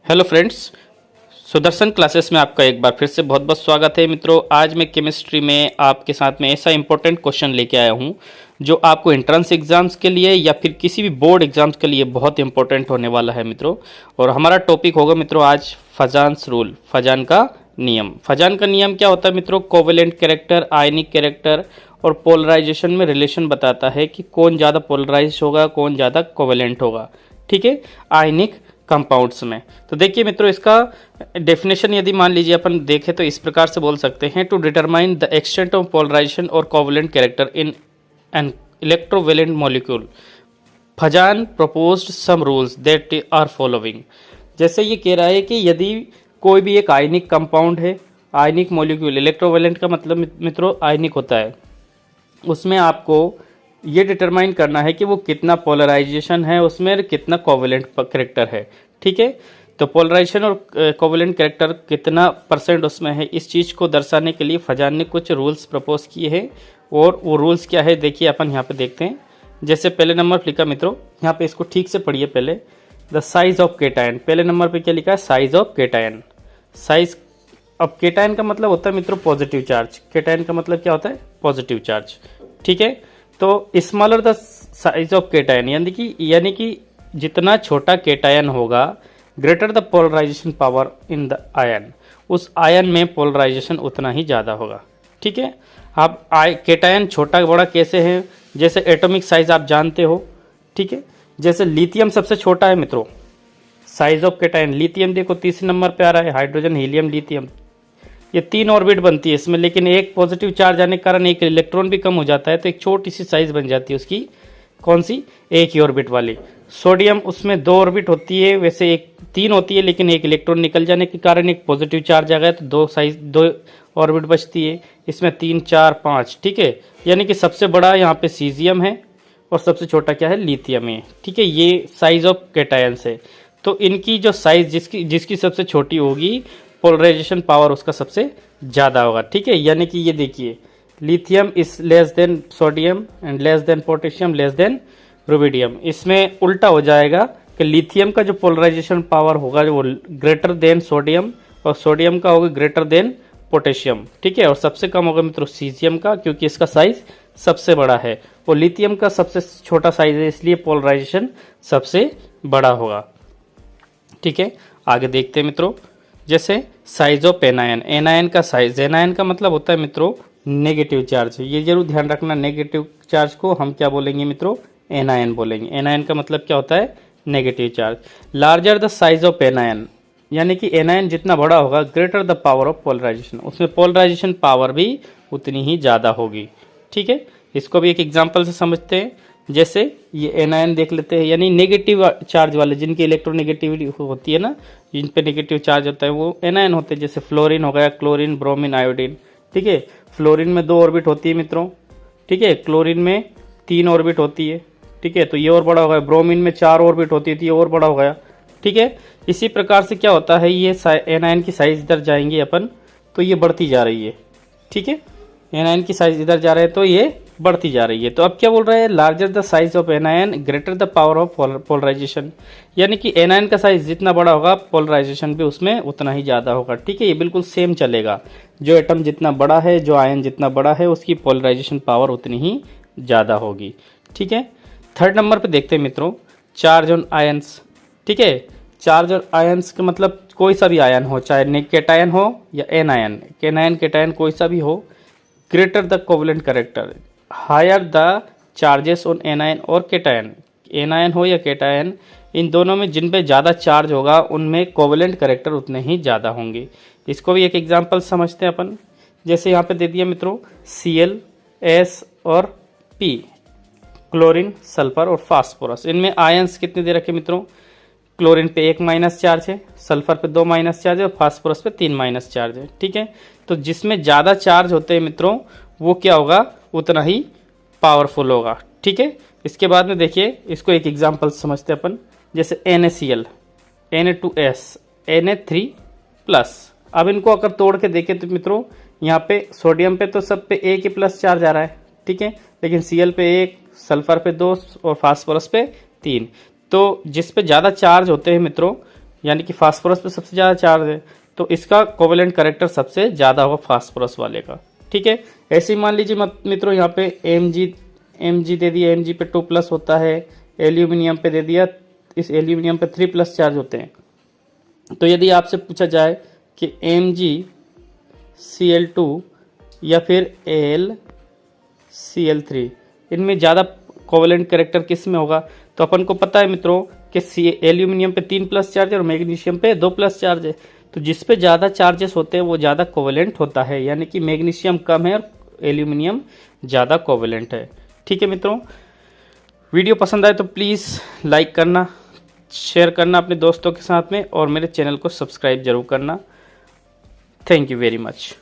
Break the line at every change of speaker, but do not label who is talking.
Hello friends, Sudarshan classes में आपका एक बार फिर से बहुत बहुत स्वागत है मित्रों। आज मैं केमिस्ट्री में आपके साथ में ऐसा इंपॉर्टेंट क्वेश्चन लेके आया हूं जो आपको एंट्रेंस एग्जाम्स के लिए या फिर किसी भी बोर्ड एग्जाम्स के लिए बहुत इंपॉर्टेंट होने वाला है मित्रों। और हमारा टॉपिक होगा मित्रों आज फजान्स रूल, फजान का नियम। फजान का नियम क्या होता है मित्रों? कोवेलेंट कैरेक्टर, आयनिक कैरेक्टर और पोलराइजेशन में रिलेशन बताता है कि कौन ज़्यादा पोलराइज होगा, कौन ज़्यादा कोवेलेंट होगा, ठीक है, आयनिक कंपाउंड्स में। तो देखिए मित्रों, इसका डेफिनेशन यदि मान लीजिए अपन देखें तो इस प्रकार से बोल सकते हैं, to determine the extent of polarization और covalent character in an electrovalent molecule, Fajans proposed some rules that are following. जैसे ये कह रहा है कि यदि कोई भी एक आयनिक कंपाउंड है, आयनिक मॉलिक्यूल, इलेक्ट्रोवेलेंट का मतलब मित्रों आयनिक होता है, उसमें आपको ये डिटरमाइन करना है कि वो कितना पोलराइजेशन है उसमें, कितना कोवेलेंट कैरेक्टर है, ठीक है। तो पोलराइजेशन और कोवेलेंट कैरेक्टर कितना परसेंट उसमें है, इस चीज़ को दर्शाने के लिए फजान ने कुछ रूल्स प्रपोज किए हैं। और वो रूल्स क्या है देखिए, अपन यहाँ पे देखते हैं। जैसे पहले नंबर पर लिखा मित्रों, यहाँ पे इसको ठीक से पढ़िए पहले, द साइज ऑफ केटायन। पहले नंबर पे क्या लिखा है? Size of cation. साइज अब केटायन का मतलब होता है मित्रों पॉजिटिव चार्ज। केटायन का मतलब क्या होता है? पॉजिटिव चार्ज, ठीक है। तो smaller the size of cation, यानी कि जितना छोटा केटायन होगा, greater the polarization power in the ion, उस आयन में पोलराइजेशन उतना ही ज़्यादा होगा, ठीक है। अब केटायन छोटा बड़ा कैसे है? जैसे एटॉमिक साइज आप जानते हो, ठीक है। जैसे लिथियम सबसे छोटा है मित्रों, साइज ऑफ केटायन। लिथियम देखो तीसरे नंबर पे आ रहा है, हाइड्रोजन, हीलियम, लिथियम। ये 3 ऑर्बिट बनती है इसमें, लेकिन एक पॉजिटिव चार्ज आने के कारण एक इलेक्ट्रॉन भी कम हो जाता है, तो एक छोटी सी साइज बन जाती है उसकी। कौन सी? एक ही ऑर्बिट वाली। सोडियम, उसमें 2 ऑर्बिट होती है, वैसे एक 3 होती है, लेकिन एक इलेक्ट्रॉन निकल जाने के कारण एक पॉजिटिव चार्ज आ गया तो 2 ऑर्बिट बचती है। इसमें 3, 4, 5, ठीक है। यानी कि सबसे बड़ा यहाँ पे सीजियम है और सबसे छोटा क्या है? लिथियम है, ठीक है। ये साइज ऑफ कैटायंस है। तो इनकी जो साइज जिसकी सबसे छोटी होगी, पोलराइजेशन पावर उसका सबसे ज़्यादा होगा, ठीक है। यानी कि ये देखिए, lithium is less than sodium and less than potassium less than rubidium. इसमें उल्टा हो जाएगा कि लिथियम का जो पोलराइजेशन पावर होगा वो ग्रेटर देन सोडियम, और सोडियम का होगा ग्रेटर देन पोटेशियम, ठीक है। और सबसे कम होगा मित्रों सीजियम का, क्योंकि इसका साइज सबसे बड़ा है, और लिथियम का सबसे छोटा साइज है, इसलिए पोलराइजेशन सबसे बड़ा होगा, ठीक है। आगे देखते हैं मित्रों, जैसे साइज ऑफ एनायन। एनायन का साइज, एनायन का मतलब होता है मित्रों नेगेटिव चार्ज। ये जरूर ध्यान रखना, नेगेटिव चार्ज को हम क्या बोलेंगे मित्रों? एनायन बोलेंगे। एनायन का मतलब क्या होता है? Negative charge. Larger the size of anion, यानी कि एनायन जितना बड़ा होगा, greater the power of polarization, उसमें पोलराइजेशन पावर भी उतनी ही ज़्यादा होगी, ठीक है। इसको भी एक एग्जाम्पल से समझते हैं। जैसे ये एनायन देख लेते हैं, यानी नेगेटिव चार्ज वाले, जिनकी इलेक्ट्रोनेगेटिविटी होती है ना, जिन पे नेगेटिव चार्ज होता है वो एनायन होते हैं। जैसे फ्लोरीन हो गया, क्लोरीन, ब्रोमीन, आयोडीन, ठीक है। फ्लोरीन में 2 ऑर्बिट होती है मित्रों, ठीक है। क्लोरीन में 3 ऑर्बिट होती है, ठीक है, तो ये और बड़ा हो गया। ब्रोमीन में 4 ऑर्बिट होती है, तो ये और बड़ा हो गया, ठीक है। इसी प्रकार से क्या होता है, ये एनायन की साइज इधर जाएंगे अपन, तो ये बढ़ती जा रही है, ठीक है। एनायन की साइज इधर जा रहा है तो ये बढ़ती जा रही है। तो अब क्या बोल रहा है? Larger the size of anion greater the power of polarization, यानी कि एनायन का साइज जितना बड़ा होगा, पोलराइजेशन भी उसमें उतना ही ज़्यादा होगा, ठीक है। ये बिल्कुल सेम चलेगा, जो एटम जितना बड़ा है, जो आयन जितना बड़ा है, उसकी पोलराइजेशन पावर उतनी ही ज़्यादा होगी, ठीक है। थर्ड नंबर पर देखते हैं मित्रों, चार्ज ऑन आयन्स, ठीक है। चार्ज ऑन आयन्स का मतलब कोई सा भी आयन हो, चाहे केटायन हो या एनायन, एनायन केटायन कोई सा भी हो, greater the covalent character, higher the charges on anion और केटायन। एनायन हो या केटायन, इन दोनों में जिन पे ज़्यादा चार्ज होगा उनमें कोवेलेंट कैरेक्टर उतने ही ज़्यादा होंगे। इसको भी एक एग्जांपल समझते हैं अपन। जैसे यहाँ पे दे दिया मित्रों Cl, S और P, क्लोरीन, सल्फर और फास्फोरस। इनमें आयंस कितने दे रखे मित्रों? क्लोरीन पे 1 माइनस चार्ज है, सल्फर पे 2 माइनस चार्ज है और फास्फोरस पे 3 माइनस चार्ज है, ठीक है। तो जिसमें ज़्यादा चार्ज होते हैं मित्रों, वो क्या होगा? उतना ही पावरफुल होगा, ठीक है। इसके बाद में देखिए, इसको एक एग्जांपल समझते हैं अपन। जैसे NaCl, Na2S, Na3+। अब इनको अगर तोड़ के देखें तो मित्रों, यहाँ पे सोडियम पे तो सब पे 1 ही प्लस चार्ज आ रहा है, ठीक है, लेकिन Cl पे 1, सल्फर पे 2 और फास्फोरस पे 3। तो जिस पे ज़्यादा चार्ज होते हैं मित्रों, यानी कि फास्फोरस पे सबसे ज़्यादा चार्ज है, तो इसका कोवेलेंट कैरेक्टर सबसे ज़्यादा होगा फास्फोरस वाले का। ठीक है, ऐसे ही मान लीजिए मित्रों यहाँ पे Mg दे दिया, Mg पे 2+ होता है, एल्यूमिनियम पे दे दिया, इस एल्यूमिनियम पे 3+ चार्ज होते हैं। तो यदि आपसे पूछा जाए कि MgCl2 या फिर AlCl3 इनमें ज़्यादा कोवेलेंट कैरेक्टर किस में होगा, तो अपन को पता है मित्रों कि एल्यूमिनियम पे 3+ चार्ज है और मैग्नीशियम पे 2+ चार्ज है। तो जिस पे ज़्यादा चार्जेस होते हैं वो ज़्यादा कोवेलेंट होता है, यानी कि मैग्नीशियम कम है और एल्यूमिनियम ज़्यादा कोवेलेंट है। ठीक है मित्रों, वीडियो पसंद आए तो प्लीज़ लाइक करना, शेयर करना अपने दोस्तों के साथ में और मेरे चैनल को सब्सक्राइब जरूर करना। Thank you very much.